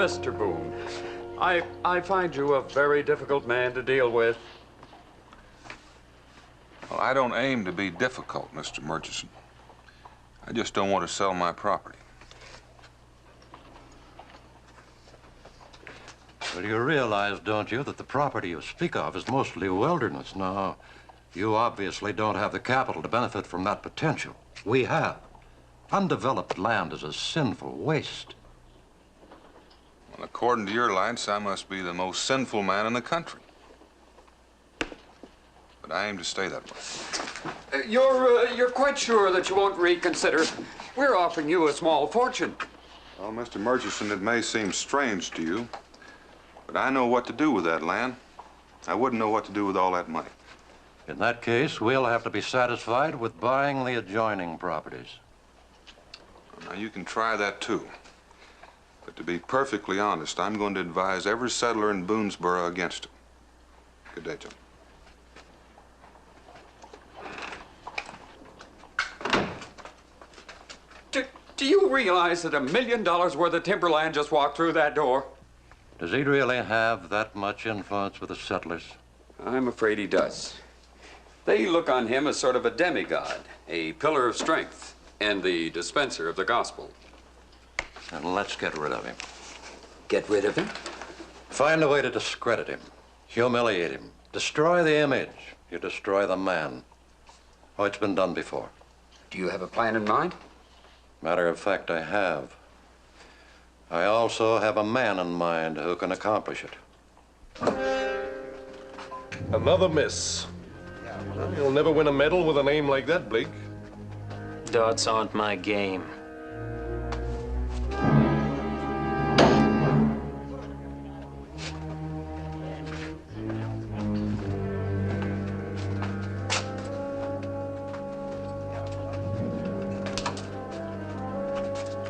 Mr. Boone, I find you a very difficult man to deal with. Well, I don't aim to be difficult, Mr. Murchison. I just don't want to sell my property. Well, you realize, don't you, that the property you speak of is mostly wilderness. Now, you obviously don't have the capital to benefit from that potential. We have. Undeveloped land is a sinful waste. Well, according to your lights, I must be the most sinful man in the country. But I aim to stay that way. You're quite sure that you won't reconsider? We're offering you a small fortune. Well, Mr. Murchison, it may seem strange to you, but I know what to do with that land. I wouldn't know what to do with all that money. In that case, we'll have to be satisfied with buying the adjoining properties. Now, you can try that, too. But to be perfectly honest, I'm going to advise every settler in Boonesboro against it. Good day, John. Do you realize that $1 million worth of timberland just walked through that door? Does he really have that much influence with the settlers? I'm afraid he does. They look on him as sort of a demigod, a pillar of strength, and the dispenser of the gospel. And let's get rid of him. Get rid of him? Find a way to discredit him, humiliate him, destroy the image. You destroy the man. Oh, it's been done before. Do you have a plan in mind? Matter of fact, I have. I also have a man in mind who can accomplish it. Another miss. You'll never win a medal with a name like that, Blake. Dots aren't my game.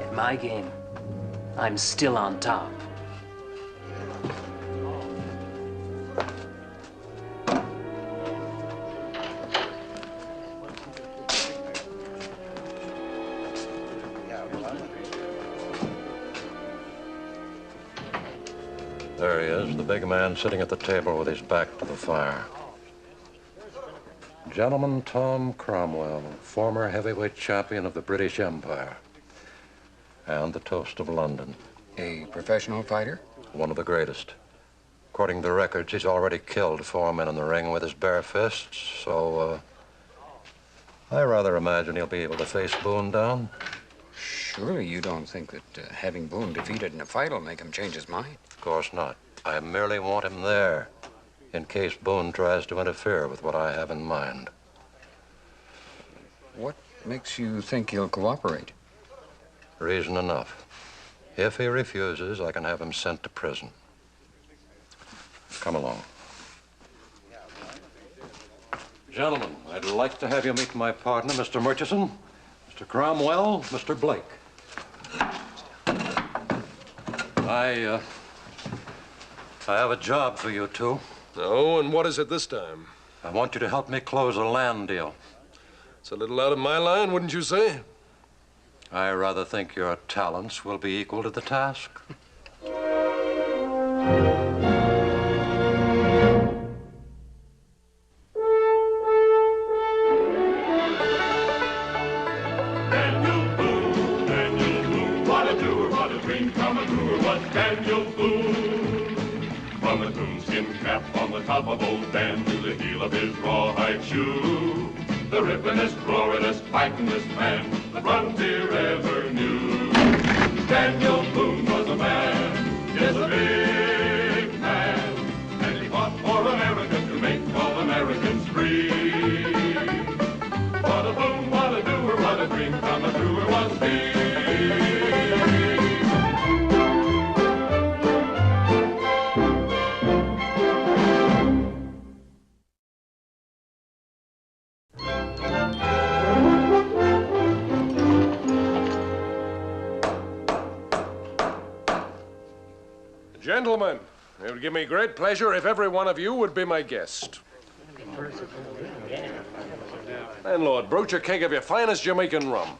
In my game, I'm still on top. There he is, the big man sitting at the table with his back to the fire. Gentleman Tom Cromwell, former heavyweight champion of the British Empire. And the toast of London. A professional fighter? One of the greatest. According to the records, he's already killed 4 men in the ring with his bare fists, so, I rather imagine he'll be able to face Boone down. Surely you don't think that having Boone defeated in a fight will make him change his mind? Of course not. I merely want him there, in case Boone tries to interfere with what I have in mind. What makes you think he'll cooperate? Reason enough. If he refuses, I can have him sent to prison. Come along. Gentlemen, I'd like to have you meet my partner, Mr. Murchison, Mr. Cromwell, Mr. Blake. I have a job for you two. Oh, and what is it this time? I want you to help me close a land deal. It's a little out of my line, wouldn't you say? I rather think your talents will be equal to the task. Daniel Boone, what a doer, what a dream come true, was Daniel Boone. From the coonskin cap on the top of old Dan to the heel of his rawhide shoe, the rippenest, roaringest, fightingest man the frontier ever knew. Daniel Boone was a man, yes, a big man, and he fought for America to make all Americans free. What a Boone, what a doer, what a dream come truer was he. Gentlemen, it would give me great pleasure if every one of you would be my guest. Landlord, broach a keg of your finest Jamaican rum.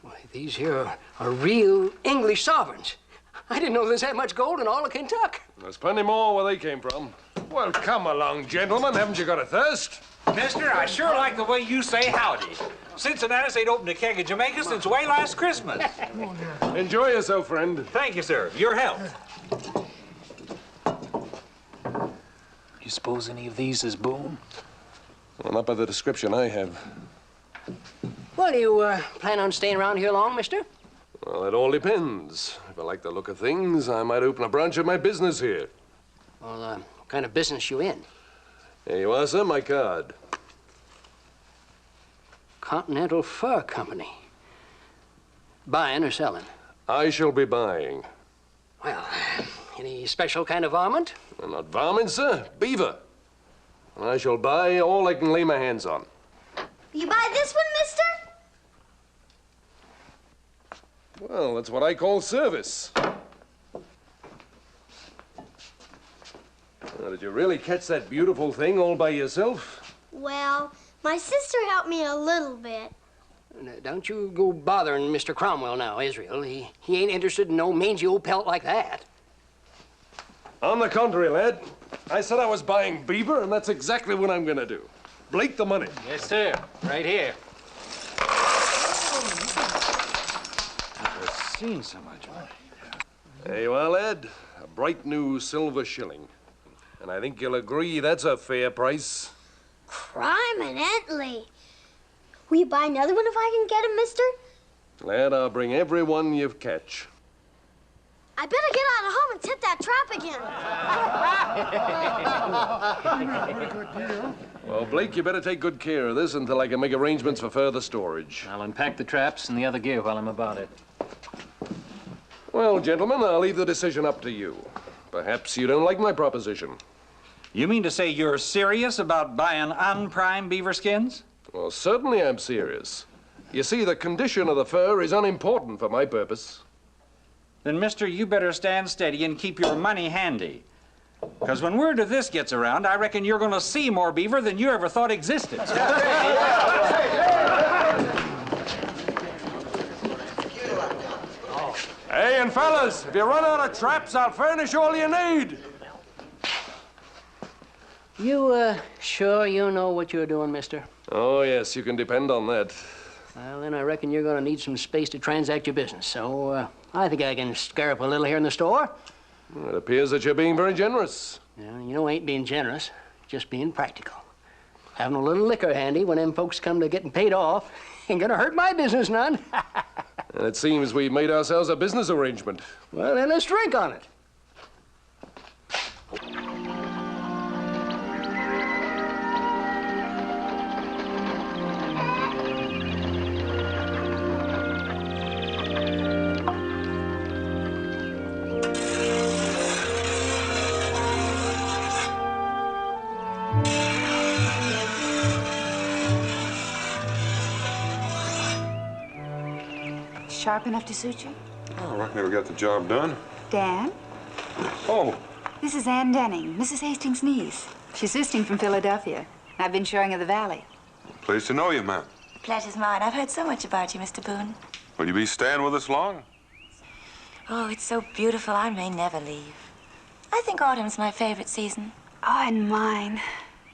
Why, These here are real English sovereigns. I didn't know there's that much gold in all of Kentucky. There's plenty more where they came from. Well, come along, gentlemen. Haven't you got a thirst? Mister, I sure like the way you say howdy. Cincinnati's ain't opened a keg of Jamaica since way last Christmas. Enjoy yourself, friend. Thank you, sir. Your health. You suppose any of these is Boone? Well, not by the description I have. Well, do you plan on staying around here long, mister? Well, it all depends. If I like the look of things, I might open a branch of my business here. Well, what kind of business you in? Here you are, sir, my card. Continental Fur Company. Buying or selling? I shall be buying. Well, any special kind of varmint? Well, not varmint, sir. Beaver. And I shall buy all I can lay my hands on. You buy this one, mister? Well, that's what I call service. Now, did you really catch that beautiful thing all by yourself? Well, my sister helped me a little bit. Now, don't you go bothering Mr. Cromwell now, Israel. He ain't interested in no mangy old pelt like that. On the contrary, lad. I said I was buying beaver, and that's exactly what I'm gonna do. Blake the money. Yes, sir. Right here. I've seen so much money. There you are, lad. A bright new silver shilling. And I think you'll agree that's a fair price. Criminently. Will you buy another one if I can get it, mister? Lad, I'll bring every one you catch. I better get out of home and tip that trap again. Well, Blake, you better take good care of this until I can make arrangements for further storage. I'll unpack the traps and the other gear while I'm about it. Well, gentlemen, I'll leave the decision up to you. Perhaps you don't like my proposition. You mean to say you're serious about buying unprimed beaver skins? Well, certainly I'm serious. You see, the condition of the fur is unimportant for my purpose. Then, mister, you better stand steady and keep your money handy. Because when word of this gets around, I reckon you're going to see more beaver than you ever thought existed. Hey, and fellas, if you run out of traps, I'll furnish all you need. You, sure you know what you're doing, mister? Oh, yes, you can depend on that. Well, then I reckon you're gonna need some space to transact your business. So, I think I can scare up a little here in the store. It appears that you're being very generous. Yeah, you know, I ain't being generous, just being practical. Having a little liquor handy when them folks come to getting paid off ain't gonna hurt my business none. And it seems we've made ourselves a business arrangement. Well, then let's drink on it. Sharp enough to suit you? Oh, I reckon we got the job done. Dan? Oh, This is Ann Denning, Mrs. Hastings' niece. She's visiting from Philadelphia. I've been showing her the valley. pleased to know you, ma'am. Pleasure's mine. I've heard so much about you, Mr. Boone. Will you be staying with us long? Oh, it's so beautiful, I may never leave. I think autumn's my favorite season. Oh, and mine.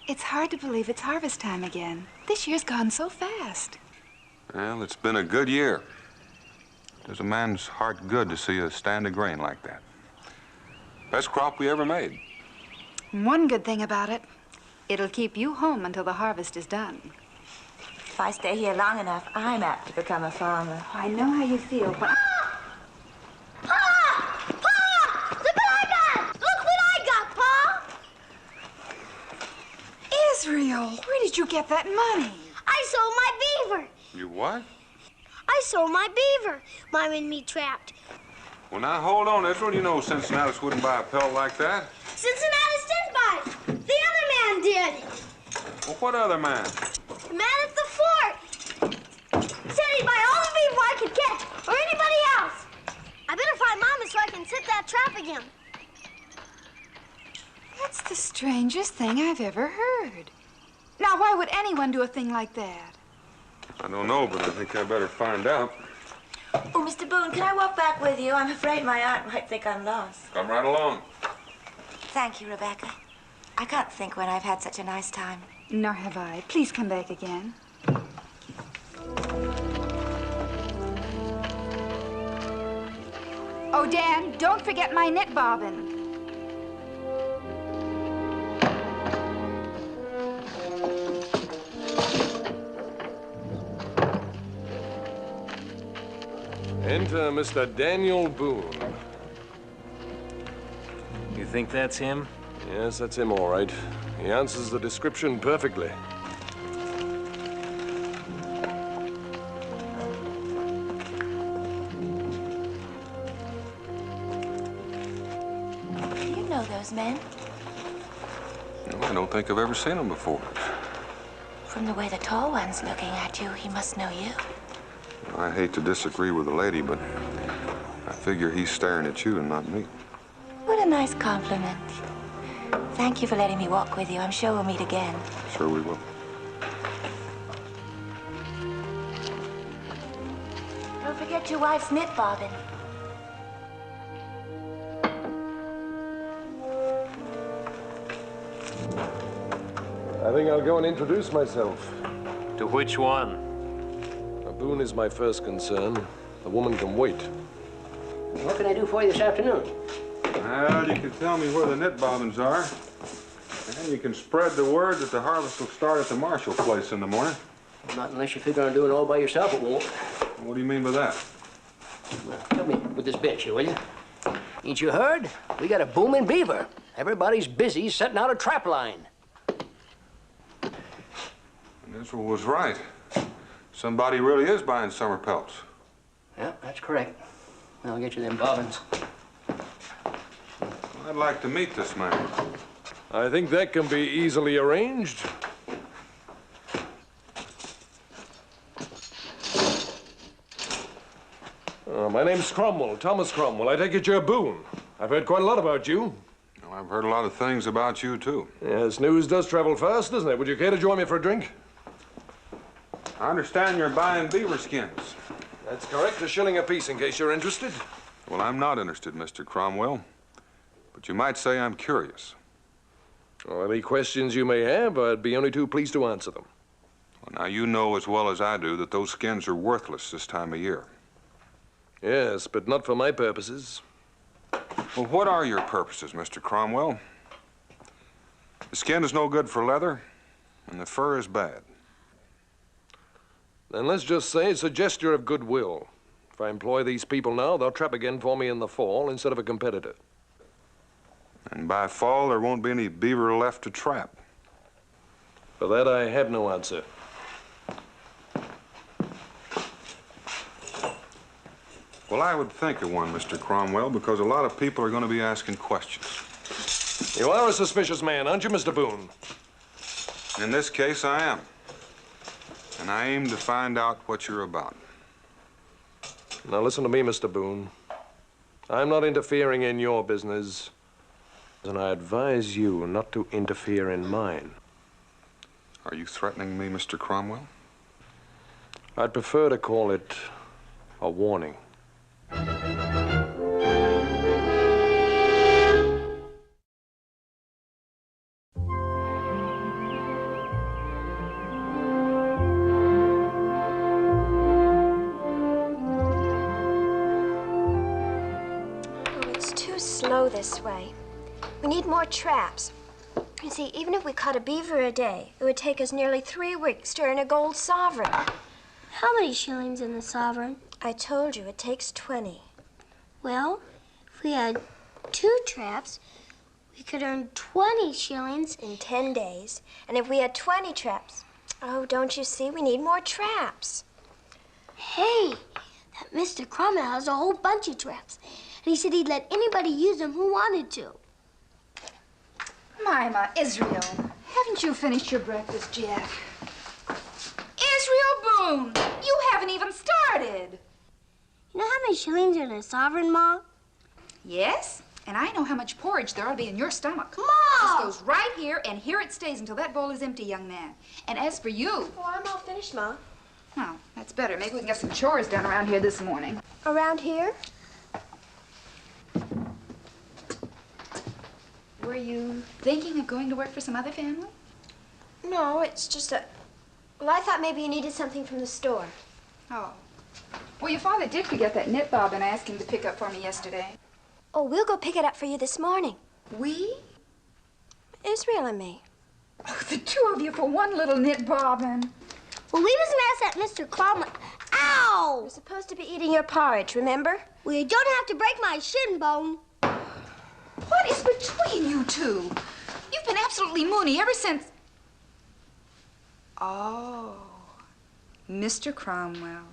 It's hard to believe it's harvest time again. This year's gone so fast. Well, it's been a good year. Does a man's heart good to see a stand of grain like that. Best crop we ever made. One good thing about it, it'll keep you home until the harvest is done. If I stay here long enough, I'm apt to become a farmer. I know how you feel, but... Pa! Pa! Look what I got! Look what I got, Pa! Israel, where did you get that money? I sold my beaver. You what? I sold my beaver. Mom and me trapped. Well, now, hold on, Israel. You know Cincinnatus wouldn't buy a pelt like that. Cincinnatus did buy it. The other man did. Well, what other man? The man at the fort. Said he'd buy all the beaver I could get, or anybody else. I better find Mama so I can set that trap again. That's the strangest thing I've ever heard. Now, why would anyone do a thing like that? I don't know, but I think I better find out. Oh, Mr. Boone, can I walk back with you? I'm afraid my aunt might think I'm lost. Come right along. Thank you, Rebecca. I can't think when I've had such a nice time. Nor have I. Please come back again. Oh, Dan, don't forget my knit bobbin. Enter Mr. Daniel Boone. You think that's him? Yes, that's him, all right. He answers the description perfectly. Do you know those men? No, I don't think I've ever seen him before. From the way the tall one's looking at you, he must know you. I hate to disagree with the lady, but I figure he's staring at you and not me. What a nice compliment. Thank you for letting me walk with you. I'm sure we'll meet again. Sure we will. Don't forget your wife's knit bobbin. I think I'll go and introduce myself. To which one? Boone is my first concern. The woman can wait. What can I do for you this afternoon? Well, you can tell me where the knit bobbins are. And you can spread the word that the harvest will start at the Marshall place in the morning. Not unless you figure on doing it all by yourself, it won't. What do you mean by that? Well, help me with this bench here, will you? Ain't you heard? We got a booming beaver. Everybody's busy setting out a trap line. And Israel was right. Somebody really is buying summer pelts. Yeah, that's correct. I'll get you them bobbins. I'd like to meet this man. I think that can be easily arranged. My name's Cromwell, Thomas Cromwell. I take it you're Boone. I've heard quite a lot about you. Well, I've heard a lot of things about you, too. Yes, news does travel fast, doesn't it? Would you care to join me for a drink? I understand you're buying beaver skins. That's correct. $1 a piece, in case you're interested. Well, I'm not interested, Mr. Cromwell. But you might say I'm curious. Well, any questions you may have, I'd be only too pleased to answer them. Well, now, you know as well as I do that those skins are worthless this time of year. Yes, but not for my purposes. Well, what are your purposes, Mr. Cromwell? The skin is no good for leather, and the fur is bad. Then let's just say it's a gesture of goodwill. If I employ these people now, they'll trap again for me in the fall instead of a competitor. And by fall, there won't be any beaver left to trap. For that, I have no answer. Well, I would think of one, Mr. Cromwell, because a lot of people are going to be asking questions. You are a suspicious man, aren't you, Mr. Boone? In this case, I am. And I aim to find out what you're about. Now, listen to me, Mr. Boone. I'm not interfering in your business, and I advise you not to interfere in mine. Are you threatening me, Mr. Cromwell? I'd prefer to call it a warning. Slow this way. We need more traps. You see, even if we caught a beaver a day, it would take us nearly 3 weeks to earn a gold sovereign. How many shillings in the sovereign? I told you, it takes 20. Well, if we had 2 traps, we could earn 20 shillings in 10 days. And if we had 20 traps, oh, don't you see? We need more traps. Hey, that Mr. Cromwell has a whole bunch of traps. And he said he'd let anybody use them who wanted to. Mima, Israel, haven't you finished your breakfast yet? Israel Boone, you haven't even started. You know how many shillings are in a sovereign, Ma? Yes, and I know how much porridge there ought to be in your stomach. Ma! This goes right here, and here it stays until that bowl is empty, young man. And as for you... Oh, I'm all finished, Ma. Well, that's better. Maybe we can get some chores done around here this morning. Around here? Were you thinking of going to work for some other family? No, it's just a... Well, I thought maybe you needed something from the store. Oh. Well, your father did forget that knit bobbin I asked him to pick up for me yesterday. Oh, we'll go pick it up for you this morning. We? Israel and me. Oh, the two of you for one little knit bobbin. Well, we was gonna ask that Mr. Cromwell. Ow! We're supposed to be eating your porridge, remember? Well, you don't have to break my shin bone. What is between you two? You've been absolutely moony ever since... Oh, Mr. Cromwell.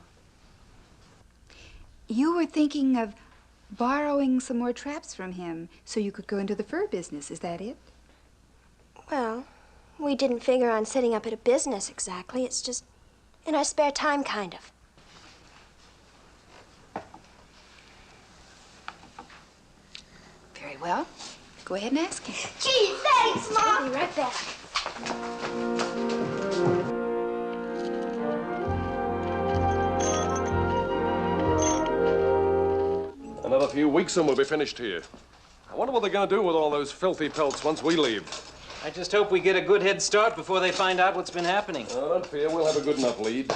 You were thinking of borrowing some more traps from him so you could go into the fur business, is that it? Well, we didn't figure on setting up at a business exactly. It's just in our spare time, kind of. Very well. Go ahead and ask him. Gee, thanks, Mom. I'll be right back. Another few weeks and we'll be finished here. I wonder what they're going to do with all those filthy pelts once we leave. I just hope we get a good head start before they find out what's been happening. Oh, don't fear, we'll have a good enough lead.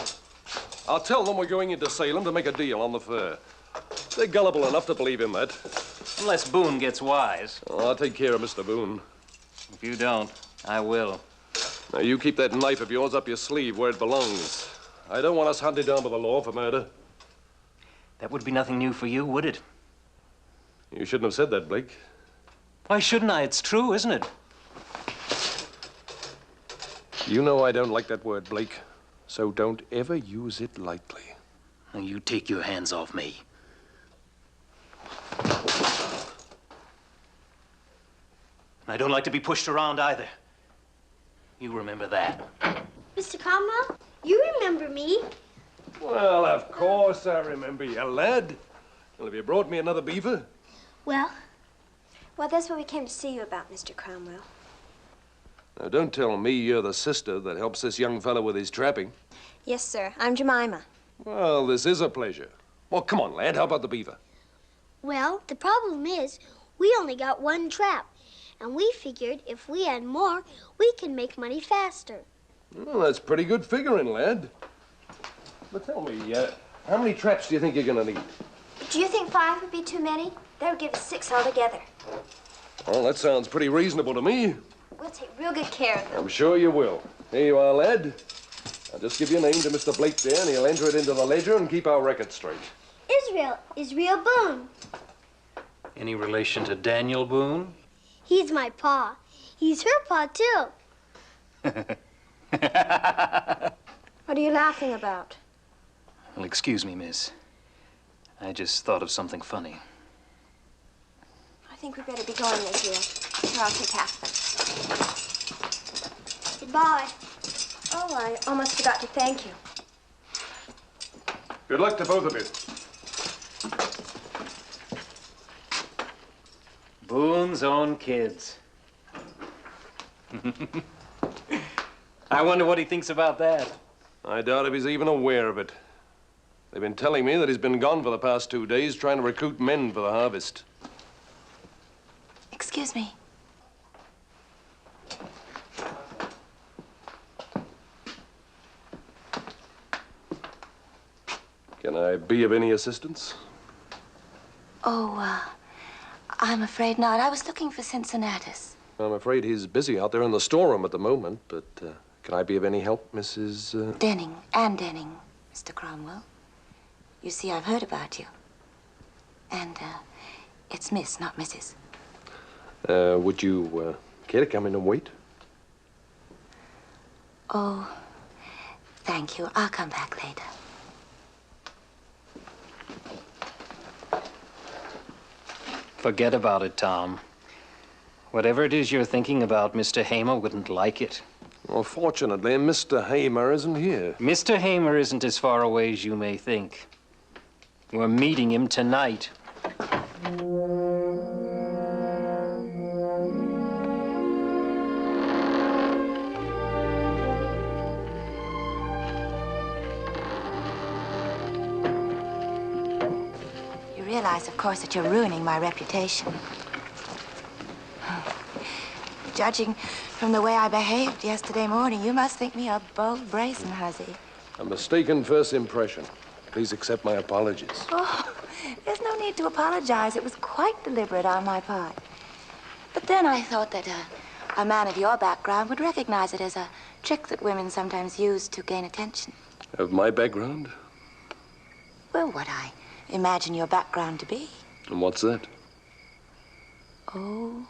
I'll tell them we're going into Salem to make a deal on the fur. They're gullible enough to believe in that. Unless Boone gets wise. Oh, I'll take care of Mr. Boone. If you don't, I will. Now, you keep that knife of yours up your sleeve where it belongs. I don't want us hunted down by the law for murder. That would be nothing new for you, would it? You shouldn't have said that, Blake. Why shouldn't I? It's true, isn't it? You know I don't like that word, Blake. So don't ever use it lightly. Now, you take your hands off me. I don't like to be pushed around either. You remember that. Mr. Cromwell, you remember me. Well, of course I remember you, lad. Well, have you brought me another beaver? Well, that's what we came to see you about, Mr. Cromwell. Now, don't tell me you're the sister that helps this young fellow with his trapping. Yes, sir. I'm Jemima. Well, this is a pleasure. Well, come on, lad. How about the beaver? Well, the problem is we only got one trap. And we figured if we had more, we can make money faster. Well, that's pretty good figuring, lad. But tell me, how many traps do you think you're going to need? Do you think 5 would be too many? That would give us 6 altogether. Well, that sounds pretty reasonable to me. We'll take real good care of them. I'm sure you will. Here you are, lad. I'll just give your name to Mr. Blake there, and he'll enter it into the ledger and keep our record straight. Israel Boone. Any relation to Daniel Boone? He's my pa. He's her pa, too. What are you laughing about? Well, excuse me, miss. I just thought of something funny. I think we better be going, Israel. Or I'll take half of it. Goodbye. Oh, I almost forgot to thank you. Good luck to both of you. Boone's own kids. I wonder what he thinks about that. I doubt if he's even aware of it. They've been telling me that he's been gone for the past 2 days trying to recruit men for the harvest. Excuse me. Can I be of any assistance? Oh, I'm afraid not. I was looking for Cincinnatus. I'm afraid he's busy out there in the storeroom at the moment, but can I be of any help, Mrs. Denning, Anne Denning, Mr. Cromwell. You see, I've heard about you. And, it's Miss, not Mrs. Would you care to come in and wait? Oh, thank you. I'll come back later. Forget about it, Tom. Whatever it is you're thinking about, Mr. Hamer wouldn't like it. Well, fortunately, Mr. Hamer isn't here. Mr. Hamer isn't as far away as you may think. We're meeting him tonight. realize, of course, that you're ruining my reputation. Judging from the way I behaved yesterday morning, you must think me a bold, brazen hussy. A mistaken first impression. Please accept my apologies. Oh, there's no need to apologize. It was quite deliberate on my part. But then I thought that a man of your background would recognize it as a trick that women sometimes use to gain attention. Of my background? Well, what I imagine your background to be. And what's that? Oh,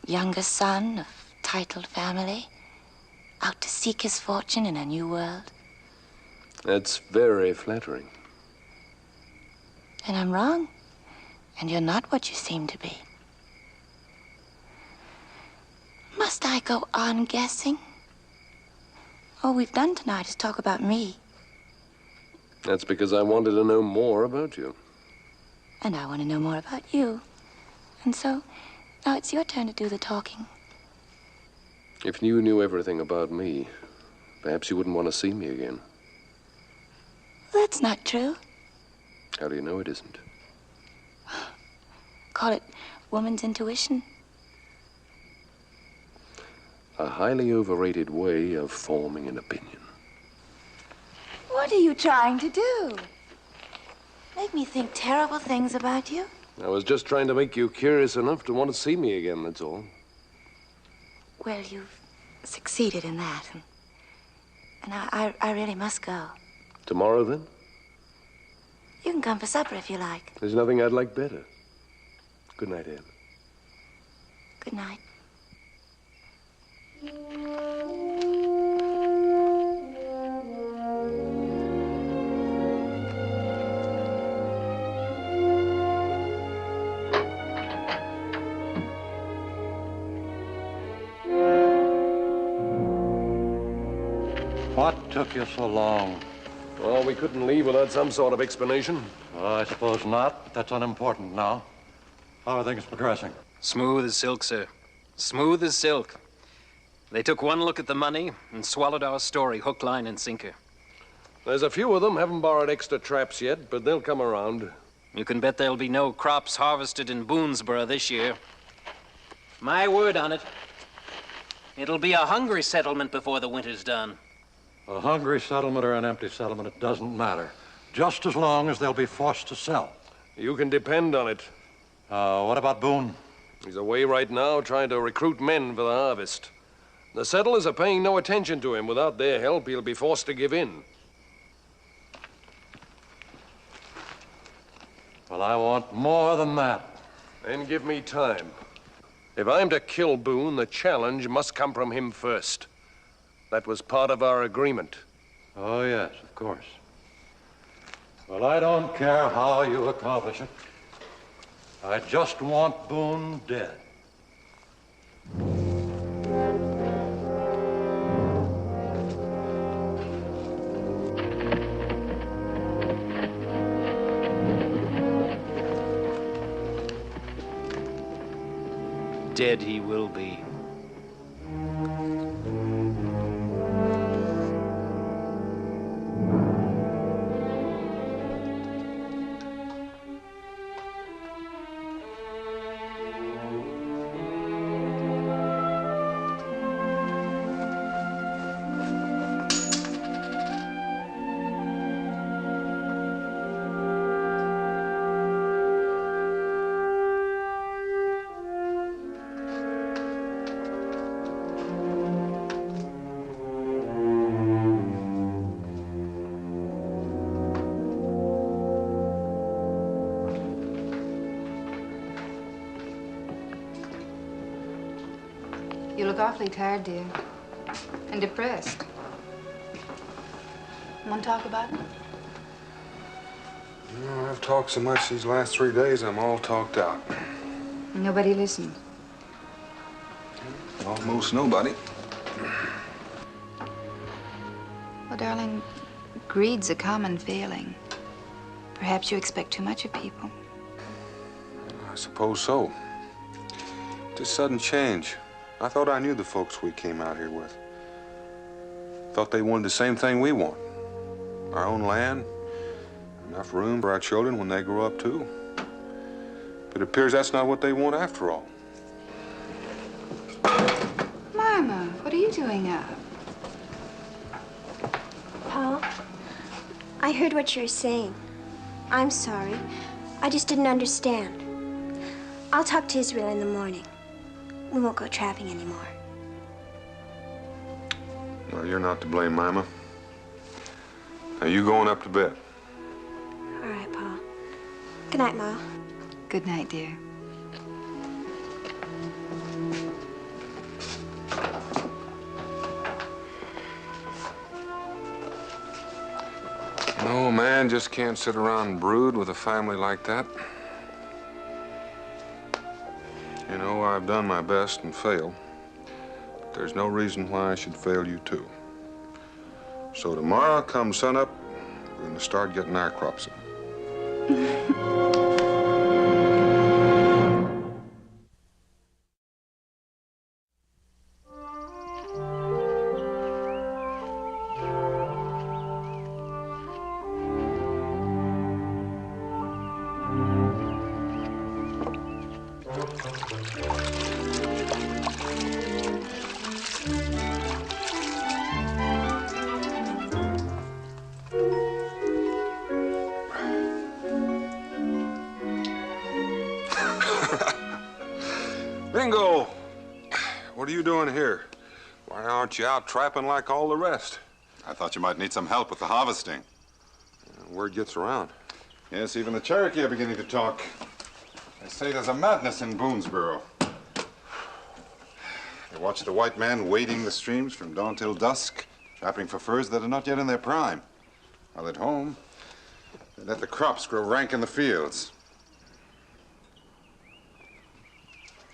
younger son of titled family, out to seek his fortune in a new world. That's very flattering. And I'm wrong. And you're not what you seem to be. Must I go on guessing? All we've done tonight is talk about me. That's because I wanted to know more about you. And I want to know more about you. And so, now it's your turn to do the talking. If you knew everything about me, perhaps you wouldn't want to see me again. That's not true. How do you know it isn't? Call it woman's intuition. A highly overrated way of forming an opinion. What are you trying to do? Make me think terrible things about you? I was just trying to make you curious enough to want to see me again, that's all. Well, you've succeeded in that. And I really must go. Tomorrow, then? You can come for supper if you like. There's nothing I'd like better. Good night, Anne. Good night. What took you so long? Oh, we couldn't leave without some sort of explanation. I suppose not, but that's unimportant now. How are things progressing? Smooth as silk, sir. Smooth as silk. They took one look at the money and swallowed our story, hook, line, and sinker. There's a few of them haven't borrowed extra traps yet, but they'll come around. You can bet there'll be no crops harvested in Boonesboro this year. My word on it. It'll be a hungry settlement before the winter's done. A hungry settlement or an empty settlement, it doesn't matter. Just as long as they'll be forced to sell. You can depend on it. What about Boone? He's away right now trying to recruit men for the harvest. The settlers are paying no attention to him. Without their help, he'll be forced to give in. Well, I want more than that. Then give me time. If I'm to kill Boone, the challenge must come from him first. That was part of our agreement. Oh, yes, of course. Well, I don't care how you accomplish it. I just want Boone dead. Dead he will be. You look awfully tired, dear. And depressed. Want to talk about it? You know, I've talked so much these last 3 days, I'm all talked out. Nobody listened. Almost nobody. Well, darling, greed's a common failing. Perhaps you expect too much of people. I suppose so. This sudden change. I thought I knew the folks we came out here with. Thought they wanted the same thing we want. Our own land, Enough room for our children when they grow up, too. But it appears that's not what they want after all. Mama, what are you doing up? Paul, I heard what you're saying. I'm sorry. I just didn't understand. I'll talk to Israel in the morning. We won't go trapping anymore. No, you're not to blame, Mama. Now, you going up to bed. All right, Paul. Good night, Ma. Good night, dear. No, a man just can't sit around and brood with a family like that. You know, I've done my best and failed. But there's no reason why I should fail you, too. So tomorrow, come sunup, we're going to start getting our crops in. Bingo! What are you doing here? Why aren't you out trapping like all the rest? I thought you might need some help with the harvesting. Word gets around. Yes, even the Cherokee are beginning to talk. They say there's a madness in Boonesboro. They watch the white man wading the streams from dawn till dusk, trapping for furs that are not yet in their prime. While at home, they let the crops grow rank in the fields.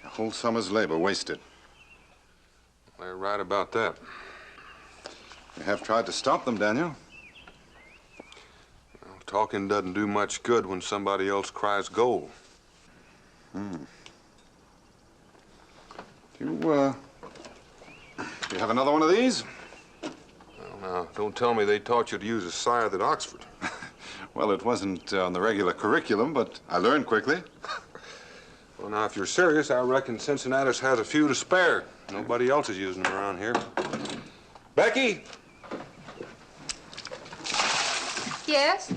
A whole summer's labor wasted. They're right about that. You have tried to stop them, Daniel. Well, talking doesn't do much good when somebody else cries goal. Do you have another one of these? Well, now, don't tell me they taught you to use a scythe at Oxford. Well, it wasn't on the regular curriculum, but I learned quickly. Well, now, if you're serious, I reckon Cincinnatus has a few to spare. Nobody else is using them around here. Becky! Yes?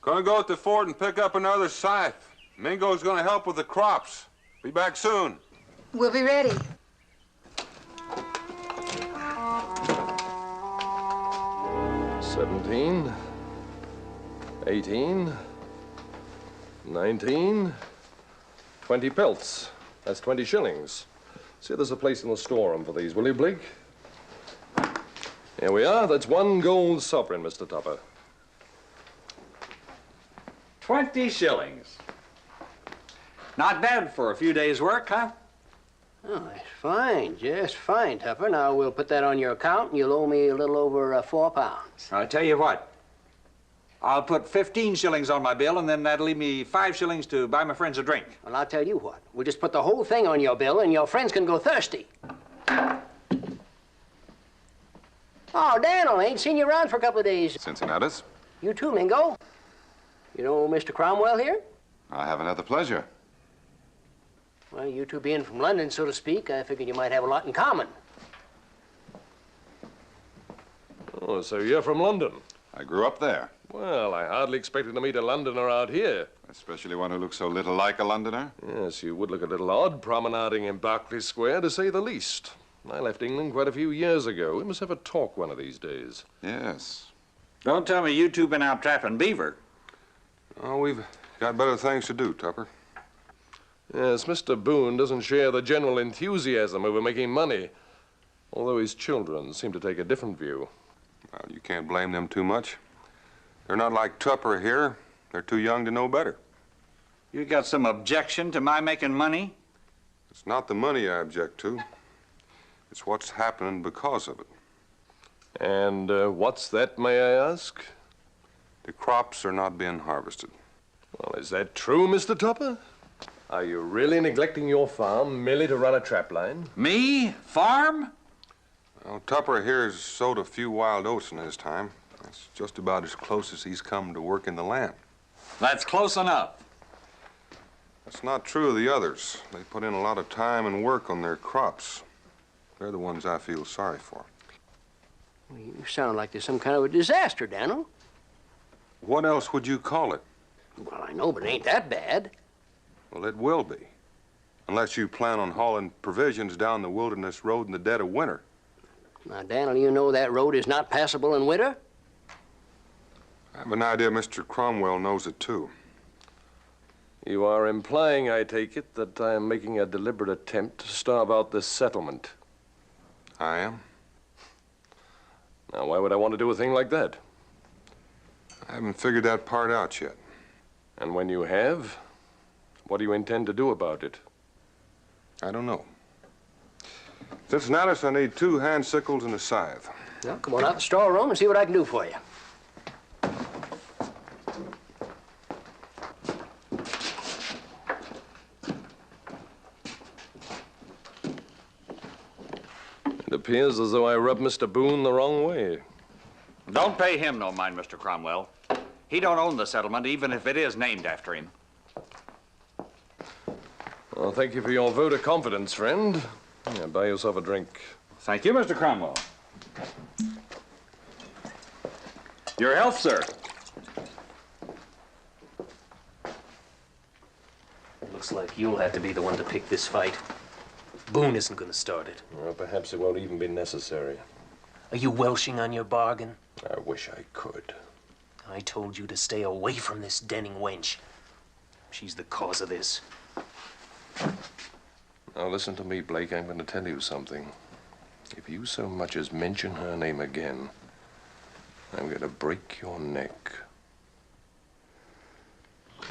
Gonna go at the fort and pick up another scythe. Mingo's gonna help with the crops. Be back soon. We'll be ready. $17, $18, $19, 20 pelts. That's 20 shillings. See, there's a place in the storeroom for these, will you, Blake? Here we are. That's 1 gold sovereign, Mr. Tupper. 20 shillings. Not bad for a few days' work, huh? Oh, that's fine, just fine, Tupper. Now, we'll put that on your account, and you'll owe me a little over 4 pounds. I'll tell you what. I'll put 15 shillings on my bill, and then that'll leave me 5 shillings to buy my friends a drink. Well, I'll tell you what. We'll just put the whole thing on your bill, and your friends can go thirsty. Oh, Daniel, I ain't seen you around for a couple of days. Cincinnatus? You too, Mingo. You know Mr. Cromwell here? I haven't had the pleasure. Well, you two being from London, so to speak, I figured you might have a lot in common. Oh, so you're from London? I grew up there. Well, I hardly expected to meet a Londoner out here. Especially one who looks so little like a Londoner. Yes, you would look a little odd promenading in Berkeley Square, to say the least. I left England quite a few years ago. We must have a talk one of these days. Yes. Don't tell me you two been out trapping beaver. Oh, we've got better things to do, Tupper. Yes, Mr. Boone doesn't share the general enthusiasm over making money, although his children seem to take a different view. Well, you can't blame them too much. They're not like Tupper here. They're too young to know better. You got some objection to my making money? It's not the money I object to. It's what's happening because of it. And what's that, may I ask? The crops are not being harvested. Well, is that true, Mr. Tupper? Are you really neglecting your farm merely to run a trap line? Me? Farm? Well, Tupper here's sowed a few wild oats in his time. That's just about as close as he's come to working the land. That's close enough. That's not true of the others. They put in a lot of time and work on their crops. They're the ones I feel sorry for. Well, you sound like there's some kind of a disaster, Daniel. What else would you call it? Well, I know, but it ain't that bad. Well, it will be. Unless you plan on hauling provisions down the wilderness road in the dead of winter. Now, Daniel, you know that road is not passable in winter? I have an idea Mr. Cromwell knows it, too. You are implying, I take it, that I am making a deliberate attempt to starve out this settlement. I am. Now, why would I want to do a thing like that? I haven't figured that part out yet. And when you have, what do you intend to do about it? I don't know. Cincinnatus, I need 2 hand sickles and a scythe. Well, come on out the storeroom and see what I can do for you. It appears as though I rubbed Mr. Boone the wrong way. Don't pay him no mind, Mr. Cromwell. He don't own the settlement, even if it is named after him. Well, thank you for your vote of confidence, friend. Yeah, buy yourself a drink. Thank you, Mr. Cromwell. Your health, sir. Looks like you'll have to be the one to pick this fight. Boone isn't going to start it. Well, perhaps it won't even be necessary. Are you welshing on your bargain? I wish I could. I told you to stay away from this Denning wench. She's the cause of this. Now, listen to me, Blake. I'm going to tell you something. If you so much as mention her name again, I'm going to break your neck.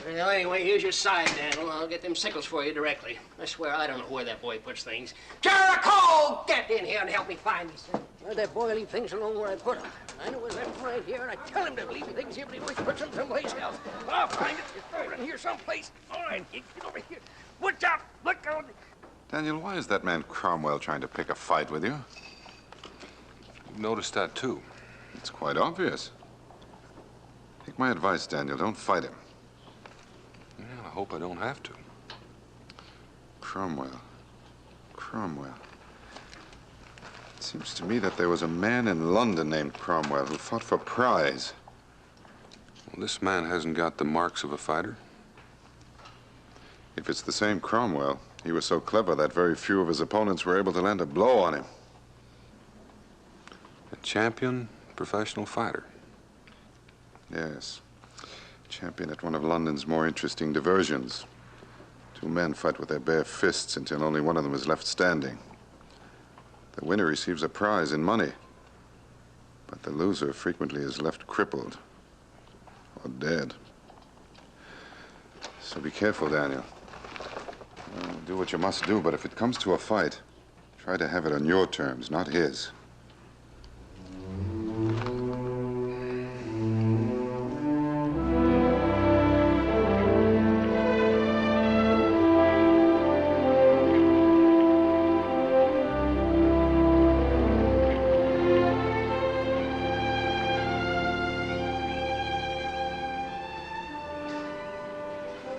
Well, anyway, here's your scythe, Daniel. I'll get them sickles for you directly. I swear I don't know where that boy puts things. Jericho! Get in here and help me find these things. Where'd that boy leave things alone where I put them? I know it's left right here, and I tell him to leave things here, but he always puts them someplace else. I'll find it. Just throw it in here someplace. All right, get over here. Watch out! Look out! Daniel, why is that man Cromwell trying to pick a fight with you? You've noticed that, too. It's quite obvious. Take my advice, Daniel. Don't fight him. Yeah, I hope I don't have to. Cromwell. It seems to me that there was a man in London named Cromwell who fought for prize. Well, this man hasn't got the marks of a fighter. If it's the same Cromwell, he was so clever that very few of his opponents were able to land a blow on him. A champion professional fighter. Yes. Champion at one of London's more interesting diversions. 2 men fight with their bare fists until only one of them is left standing. The winner receives a prize in money, but the loser frequently is left crippled or dead. So be careful, Daniel. Do what you must do, but if it comes to a fight, try to have it on your terms, not his.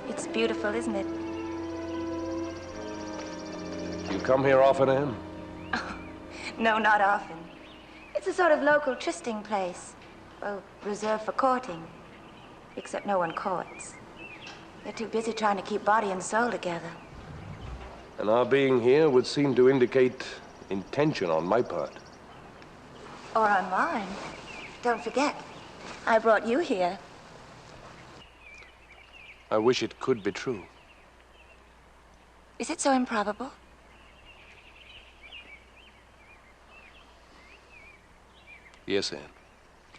It's beautiful, isn't it? You come here often, Anne? No, not often. It's a sort of local trysting place. Well, reserved for courting. Except no one courts. They're too busy trying to keep body and soul together. And our being here would seem to indicate intention on my part. Or on mine. Don't forget, I brought you here. I wish it could be true. Is it so improbable? Yes, Anne,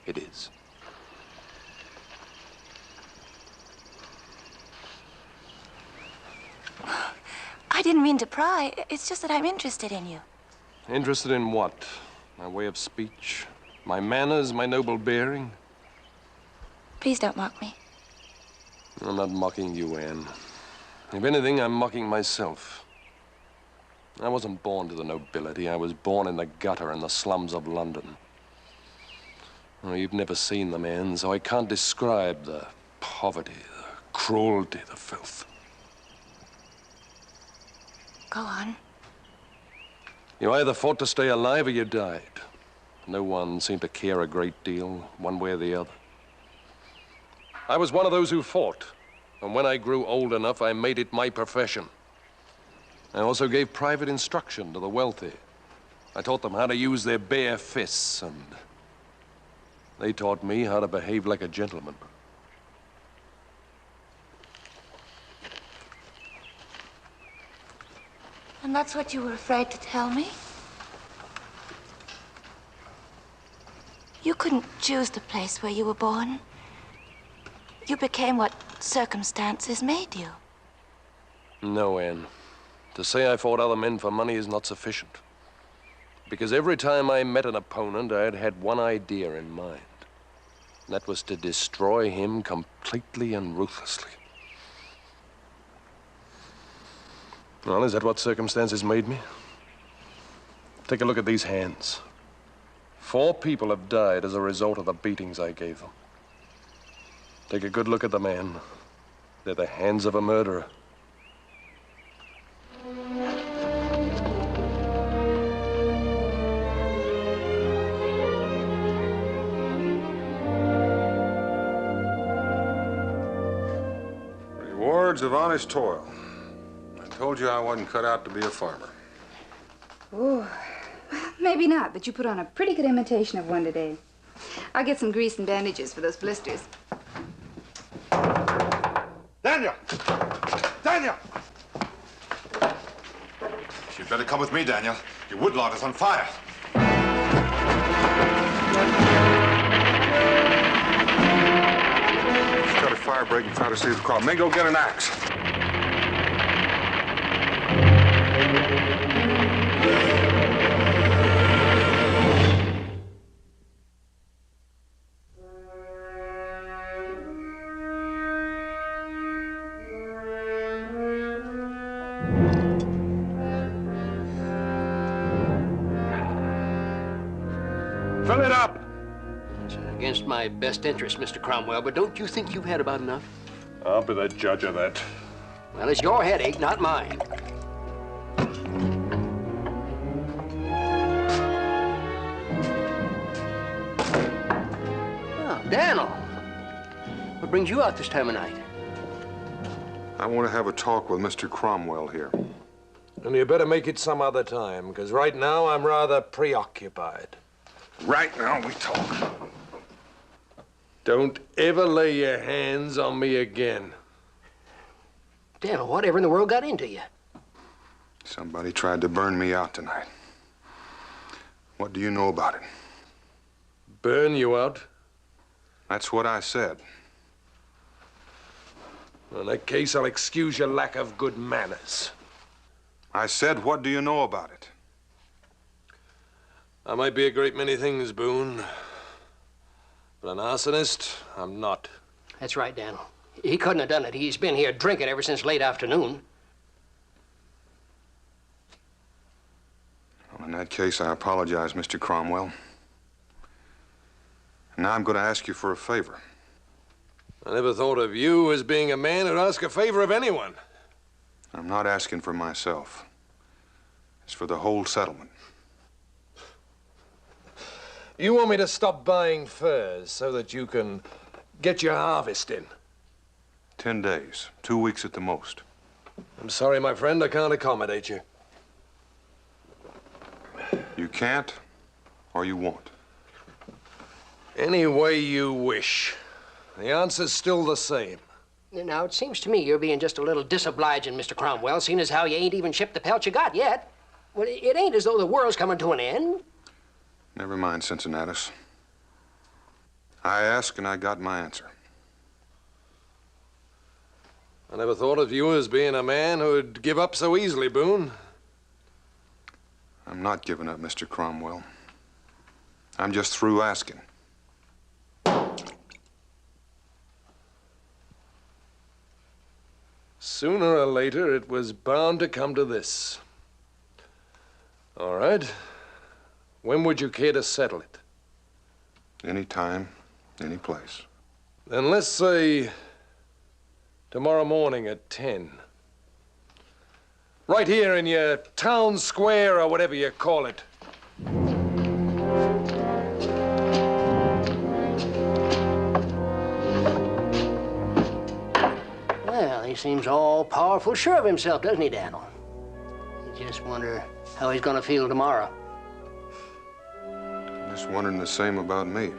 it is. I didn't mean to pry. It's just that I'm interested in you. Interested in what? My way of speech? My manners? My noble bearing? Please don't mock me. I'm not mocking you, Anne. If anything, I'm mocking myself. I wasn't born to the nobility. I was born in the gutter in the slums of London. Well, you've never seen the man, so I can't describe the poverty, the cruelty, the filth. Go on. You either fought to stay alive or you died. No one seemed to care a great deal, one way or the other. I was one of those who fought, and when I grew old enough, I made it my profession. I also gave private instruction to the wealthy. I taught them how to use their bare fists, and they taught me how to behave like a gentleman. And that's what you were afraid to tell me? You couldn't choose the place where you were born. You became what circumstances made you. No, Anne. To say I fought other men for money is not sufficient. Because every time I met an opponent, I had one idea in mind. And that was to destroy him completely and ruthlessly. Well, is that what circumstances made me? Take a look at these hands. 4 people have died as a result of the beatings I gave them. Take a good look at the man. They're the hands of a murderer. Rewards of honest toil. I told you I wasn't cut out to be a farmer. Oh, maybe not, but you put on a pretty good imitation of one today. I'll get some grease and bandages for those blisters. Daniel! Daniel! You'd better come with me, Daniel. Your woodlot is on fire. Start a fire break and try to save the crop. May go get an axe. Fill it up. It's against my best interest, Mr. Cromwell, but don't you think you've had about enough? I'll be the judge of that. Well, it's your headache, not mine. Oh, Daniel. What brings you out this time of night? I want to have a talk with Mr. Cromwell here. And you better make it some other time, because right now I'm rather preoccupied. Right now we talk. Don't ever lay your hands on me again. Daniel, whatever in the world got into you? Somebody tried to burn me out tonight. What do you know about it? Burn you out? That's what I said. In that case, I'll excuse your lack of good manners. I said, what do you know about it? I might be a great many things, Boone. But an arsonist, I'm not. That's right, Daniel. He couldn't have done it. He's been here drinking ever since late afternoon. Well, in that case, I apologize, Mr. Cromwell. And now I'm going to ask you for a favor. I never thought of you as being a man who'd ask a favor of anyone. I'm not asking for myself. It's for the whole settlement. You want me to stop buying furs so that you can get your harvest in? 10 days, 2 weeks at the most. I'm sorry, my friend, I can't accommodate you. You can't, or you won't. Any way you wish. The answer's still the same. Now, it seems to me you're being just a little disobliging, Mr. Cromwell, seeing as how you ain't even shipped the pelt you got yet. Well, it ain't as though the world's coming to an end. Never mind, Cincinnatus. I asked and I got my answer. I never thought of you as being a man who'd give up so easily, Boone. I'm not giving up, Mr. Cromwell. I'm just through asking. Sooner or later, it was bound to come to this. All right. When would you care to settle it? Any time, any place. Then let's say tomorrow morning at 10. Right here in your town square or whatever you call it. Well, he seems all powerful sure of himself, doesn't he, Daniel? You just wonder how he's gonna feel tomorrow. Just wondering the same about me.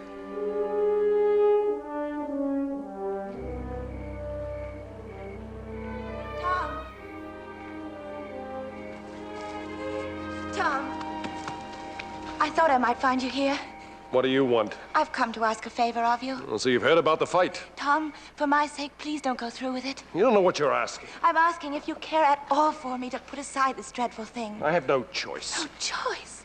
Tom, I thought I might find you here. What do you want? I've come to ask a favor of you. Well, so you've heard about the fight. Tom, for my sake, please don't go through with it. You don't know what you're asking. I'm asking if you care at all for me to put aside this dreadful thing. I have no choice. No choice?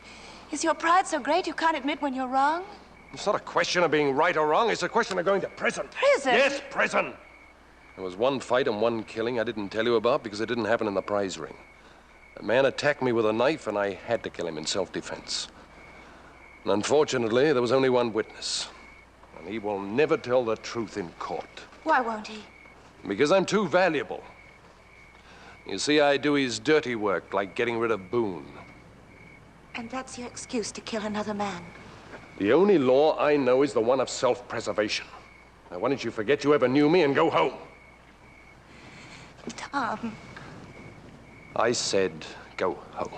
Is your pride so great you can't admit when you're wrong? It's not a question of being right or wrong. It's a question of going to prison. Prison? Yes, prison. There was one fight and one killing I didn't tell you about because it didn't happen in the prize ring. A man attacked me with a knife, and I had to kill him in self-defense. And unfortunately, there was only one witness. And he will never tell the truth in court. Why won't he? Because I'm too valuable. You see, I do his dirty work, like getting rid of Boone. And that's your excuse to kill another man? The only law I know is the one of self-preservation. Now, why don't you forget you ever knew me and go home? Tom. I said go home.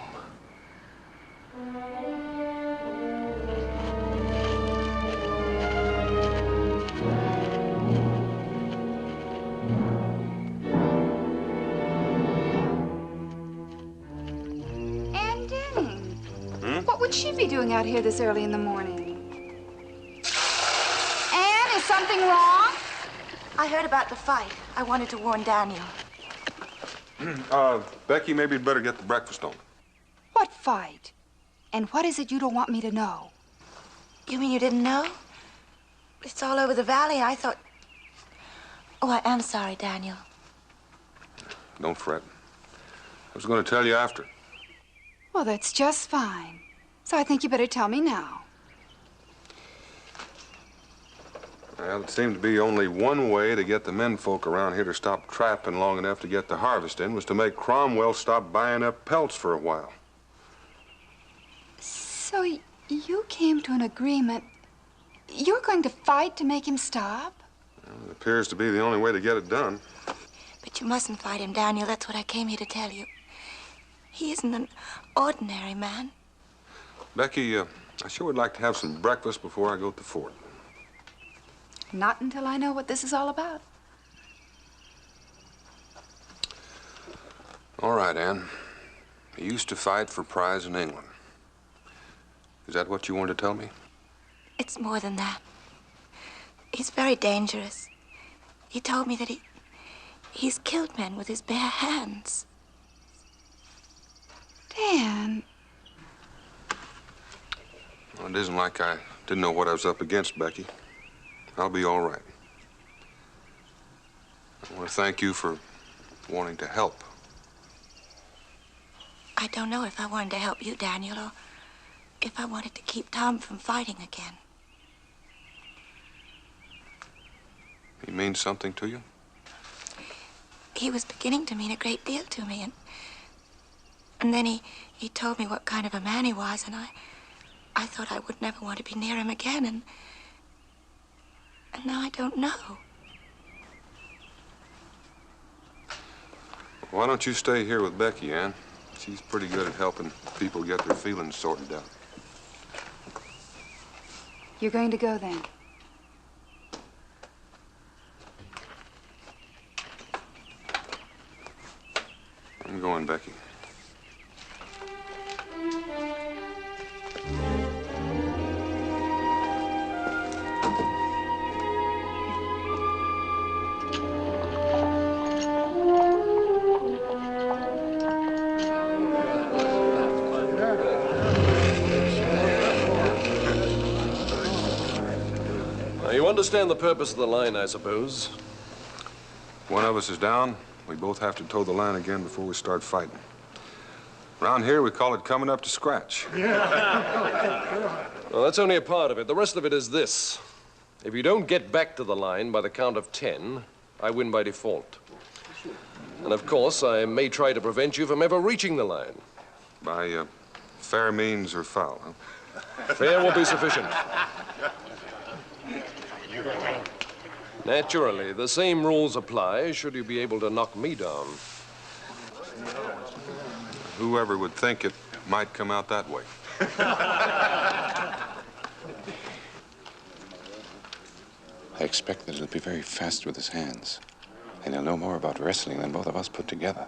What would she be doing out here this early in the morning? Anne, is something wrong? I heard about the fight. I wanted to warn Daniel. Becky, maybe you'd better get the breakfast on. What fight? And what is it you don't want me to know? You mean you didn't know? It's all over the valley. I thought... Oh, I am sorry, Daniel. Don't fret. I was going to tell you after. Well, that's just fine. So I think you better tell me now. Well, it seemed to be only one way to get the menfolk around here to stop trapping long enough to get the harvest in was to make Cromwell stop buying up pelts for a while. So you came to an agreement. You're going to fight to make him stop? Well, it appears to be the only way to get it done. But you mustn't fight him, Daniel. That's what I came here to tell you. He isn't an ordinary man. Becky, I sure would like to have some breakfast before I go to the fort. Not until I know what this is all about. All right, Anne. He used to fight for prize in England. Is that what you wanted to tell me? It's more than that. He's very dangerous. He told me that he's killed men with his bare hands. Dan. Well, it isn't like I didn't know what I was up against, Becky. I'll be all right. I want to thank you for wanting to help. I don't know if I wanted to help you, Daniel, or if I wanted to keep Tom from fighting again. He means something to you? He was beginning to mean a great deal to me, and then he told me what kind of a man he was, and I thought I would never want to be near him again, and now I don't know. Why don't you stay here with Becky, Ann? She's pretty good at helping people get their feelings sorted out. You're going to go then? I'm going, Becky. Now, you understand the purpose of the line, I suppose? One of us is down. We both have to toe the line again before we start fighting. Around here, we call it coming up to scratch. Well, that's only a part of it. The rest of it is this. If you don't get back to the line by the count of 10, I win by default. And of course, I may try to prevent you from ever reaching the line. By fair means or foul, huh? Fair will be sufficient. Naturally, the same rules apply should you be able to knock me down. Whoever would think it might come out that way. I expect that he'll be very fast with his hands. And he'll know more about wrestling than both of us put together.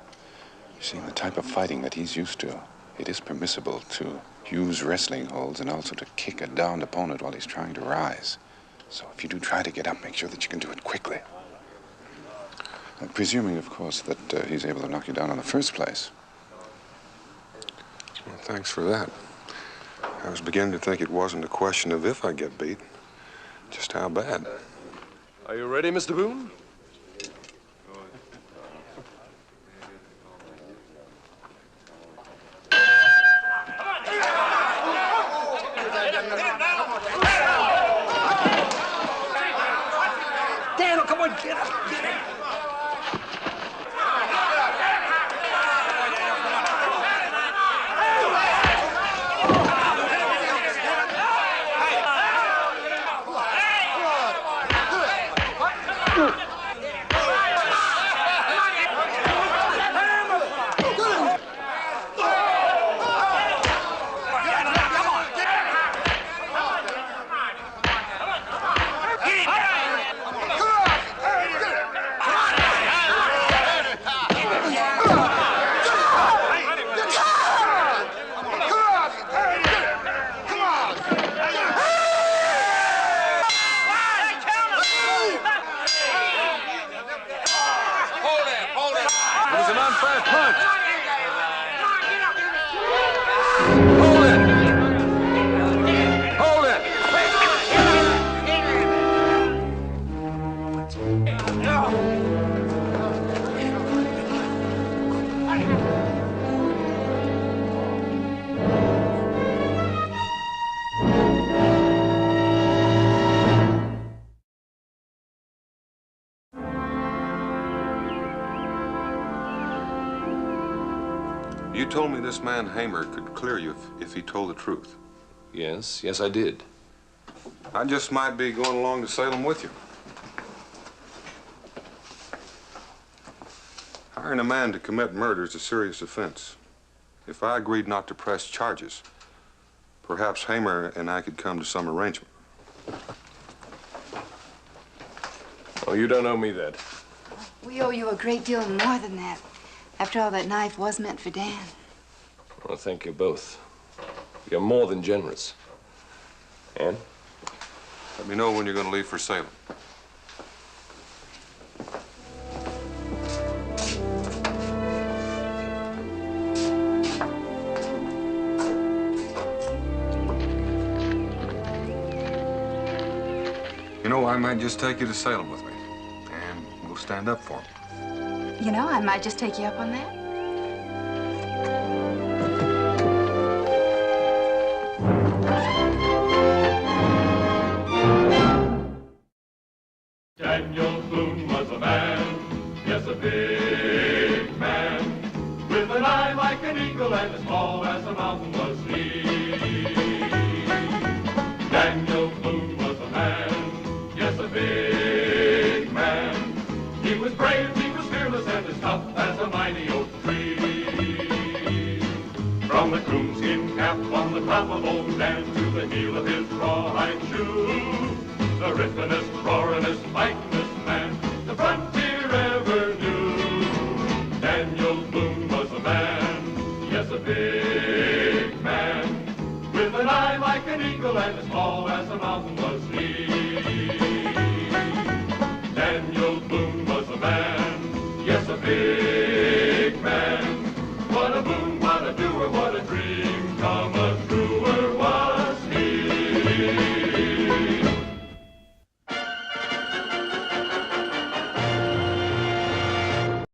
You see, in the type of fighting that he's used to, it is permissible to use wrestling holds and also to kick a downed opponent while he's trying to rise. So if you do try to get up, make sure that you can do it quickly. Presuming, of course, that he's able to knock you down in the first place. Well, thanks for that. I was beginning to think it wasn't a question of if I get beat, just how bad. Are you ready, Mr. Boone? Daniel, come on, get up, get up. You told me this man Hamer could clear you if he told the truth. Yes, I did. I just might be going along to Salem with you. Hiring a man to commit murder is a serious offense. If I agreed not to press charges, perhaps Hamer and I could come to some arrangement. Oh, you don't owe me that. We owe you a great deal more than that. After all, that knife was meant for Dan. Well, thank you both. You're more than generous. Ann? Let me know when you're going to leave for Salem. You know, I might just take you to Salem with me, and we'll stand up for him. You know, I might just take you up on that. Daniel Boone was a man, yes, a big man, with an eye like an eagle and as tall as a mountain was he. Daniel Boone was a man, yes, a big man. He was brave, he was fearless, and as tough as a mighty oak tree. From the coonskin cap on the top of old Dan to the heel of his rawhide shoe, the riffinest, roaringest, fightingest man the frontier ever knew. Daniel Boone was a man, yes, a big man, with an eye like an eagle and as tall as a mountain was